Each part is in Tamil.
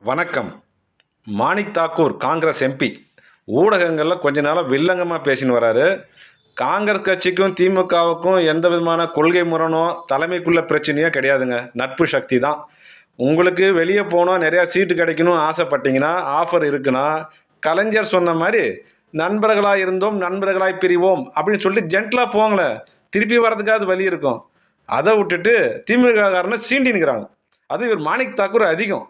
வணக்கம். மாணிக் தாக்கூர் காங்கிரஸ் எம்பி ஊடகங்களில் கொஞ்ச நாளாக வில்லங்கமாக பேசின்னு வராரு. காங்கிரஸ் கட்சிக்கும் திமுகவுக்கும் எந்த விதமான கொள்கை முரணோ தலைமைக்குள்ள பிரச்சனையோ கிடையாதுங்க. நட்பு சக்தி தான். உங்களுக்கு வெளியே போனோம் நிறையா சீட்டு கிடைக்கணும் ஆசைப்பட்டீங்கன்னா ஆஃபர் இருக்குன்னா கலைஞர் சொன்ன மாதிரி நண்பர்களாக இருந்தோம் நண்பர்களாய் பிரிவோம் அப்படின்னு சொல்லிட்டு ஜென்டலாக போங்களேன். திருப்பி வரதுக்காவது வழி இருக்கும். அதை விட்டுட்டு திமுக காரனை சீண்டினுக்கிறாங்க. அது இவர் மாணிக் தாக்கூர் அதிகம்.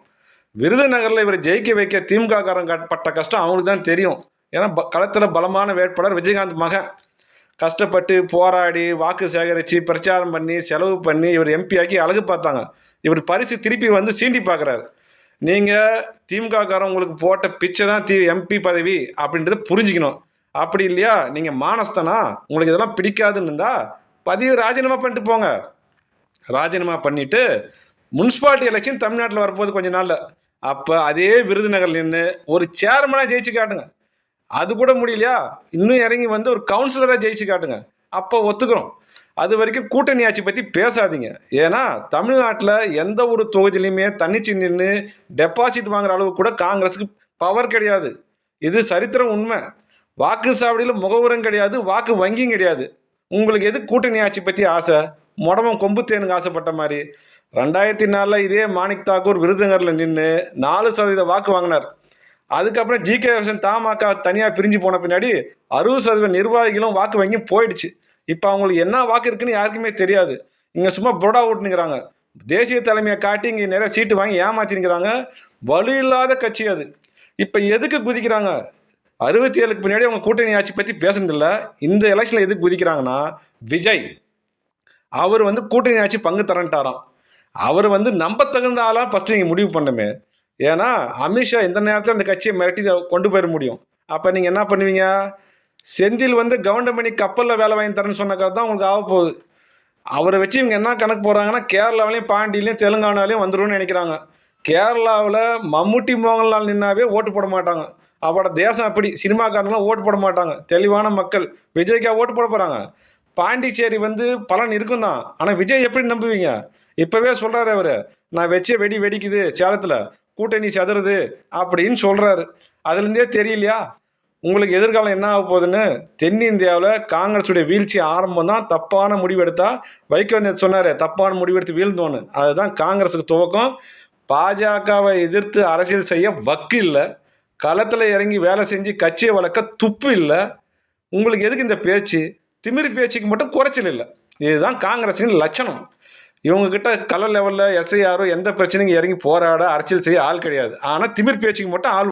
விருதுநகரில் இவர் ஜெயிக்க வைக்க திமுக காரன் பட்ட கஷ்டம் அவங்களுக்கு தான் தெரியும். ஏன்னா களத்தில் பலமான வேட்பாளர் விஜயகாந்த் மகன். கஷ்டப்பட்டு போராடி வாக்கு சேகரித்து பிரச்சாரம் பண்ணி செலவு பண்ணி இவர் எம்பி ஆக்கி அழகு பார்த்தாங்க. இவர் பரிசு திருப்பி வந்து சீண்டி பார்க்குறாரு. நீங்கள் திமுக காரன் உங்களுக்கு போட்ட பிச்சை தான் எம்பி பதவி அப்படின்றத புரிஞ்சுக்கணும். அப்படி இல்லையா நீங்கள் மானஸ்தனா உங்களுக்கு இதெல்லாம் பிடிக்காதுன்னு இருந்தால் பதவி ராஜினாமா பண்ணிட்டு போங்க. ராஜினாமா பண்ணிவிட்டு முனிசிபாலிட்டி எலெக்ஷன் தமிழ்நாட்டில் வரப்போகுது கொஞ்ச நாளில். அப்போ அதே விருதுநகர் நின்று ஒரு சேர்மனாக ஜெயிச்சு காட்டுங்க. அது கூட முடியலையா இன்னும் இறங்கி வந்து ஒரு கவுன்சிலராக ஜெயிச்சு காட்டுங்க. அப்போ ஒத்துக்கிறோம். அது வரைக்கும் கூட்டணி ஆட்சி பற்றி பேசாதீங்க. ஏன்னா தமிழ்நாட்டில் எந்த ஒரு தொகுதியிலையுமே தன்னிச்சு நின்று டெபாசிட் வாங்குற அளவு கூட காங்கிரஸுக்கு பவர் கிடையாது. இது சரித்திரம் உண்மை. வாக்கு சாவடியில் முகவரம் கிடையாது, வாக்கு வங்கியும் கிடையாது. உங்களுக்கு எது கூட்டணி ஆட்சி பற்றி ஆசை? முடமம் கொம்பு தேனுக்கு ஆசைப்பட்ட மாதிரி 2004 இதே மாணிக் தாக்கூர் விருதுநகரில் நின்று 4% வாக்கு வாங்கினார். அதுக்கப்புறம் ஜிகே தமாக தனியாக பிரிஞ்சு போன பின்னாடி 60% நிர்வாகிகளும் வாக்கு வங்கி போயிடுச்சு. இப்போ அவங்களுக்கு என்ன வாக்கு இருக்குன்னு யாருக்குமே தெரியாது. இங்கே சும்மா புரோடா ஓட்டுனுங்கிறாங்க. தேசிய தலைமையை காட்டி இங்கே நிறைய சீட்டு வாங்கி ஏமாத்தினுங்கிறாங்க. வலு இல்லாத கட்சி அது. இப்போ எதுக்கு குதிக்கிறாங்க? 67க்கு பின்னாடி அவங்க கூட்டணி ஆட்சி பற்றி பேசுனதில்ல. இந்த எலெக்ஷனில் எதுக்கு குதிக்கிறாங்கன்னா விஜய் அவர் வந்து கூட்டணி ஆட்சி பங்கு தரன்ட்டாராம். அவர் வந்து நம்ப தகுந்த ஆளாக ஃபஸ்ட்டு நீங்கள் முடிவு பண்ணுமே. ஏன்னா அமித்ஷா இந்த நேரத்தில் அந்த கட்சியை மிரட்டி கொண்டு போயிட முடியும். அப்போ நீங்கள் என்ன பண்ணுவீங்க? செந்தில் வந்து கவுண்டமணி கப்பலில் வேலை வாங்கி தரேன்னு சொன்ன கதை தான் உங்களுக்கு ஆக போகுது. அவரை வச்சு இவங்க என்ன கணக்கு போகிறாங்கன்னா கேரளாவிலையும் பாண்டியிலையும் தெலுங்கானாலையும் வந்துடும்னு நினைக்கிறாங்க. கேரளாவில் மம்முட்டி மோகன்லால் நின்னாவே ஓட்டு போட மாட்டாங்க. அவரோட தேசம் அப்படி. சினிமாக்காரங்களாம் ஓட்டு போட மாட்டாங்க. தெளிவான மக்கள். விஜய்க்கா ஓட்டு போட போகிறாங்க. பாண்டிச்சேரி வந்து பலன் இருக்கும் தான். ஆனால் விஜய் எப்படி நம்புவீங்க? இப்போவே சொல்கிறாரு அவர், நான் வச்சே வெடிக்குது சேலத்தில், கூட்டணி சதுருது அப்படின்னு சொல்கிறாரு. அதுலேருந்தே தெரியலையா உங்களுக்கு எதிர்காலம் என்ன ஆக போகுதுன்னு? தென்னிந்தியாவில் காங்கிரஸுடைய வீழ்ச்சி ஆரம்பம் தான். தப்பான முடிவெடுத்தா வைகோ சொன்னார், தப்பான முடிவெடுத்து வீழ்ந்தோன்னு. அதுதான் காங்கிரஸுக்கு துவக்கம். பாஜகவை எதிர்த்து அரசியல் செய்ய வக்கு இல்லை. களத்தில் இறங்கி வேலை செஞ்சு கட்சியை வளர்க்க துப்பு இல்லை. உங்களுக்கு எதுக்கு இந்த பேச்சு? திமிரி பேச்சுக்கு மட்டும் குறைச்சல் இல்லை. இதுதான் காங்கிரஸின் லட்சணம். இவங்ககிட்ட கலர் லெவலில் எஸ்ஐஆரோ எந்த பிரச்சனையும் இறங்கி போராட அரசியல் செய்ய ஆள் கிடையாது. ஆனால் திமிர் பேச்சுக்கு மட்டும் ஆள்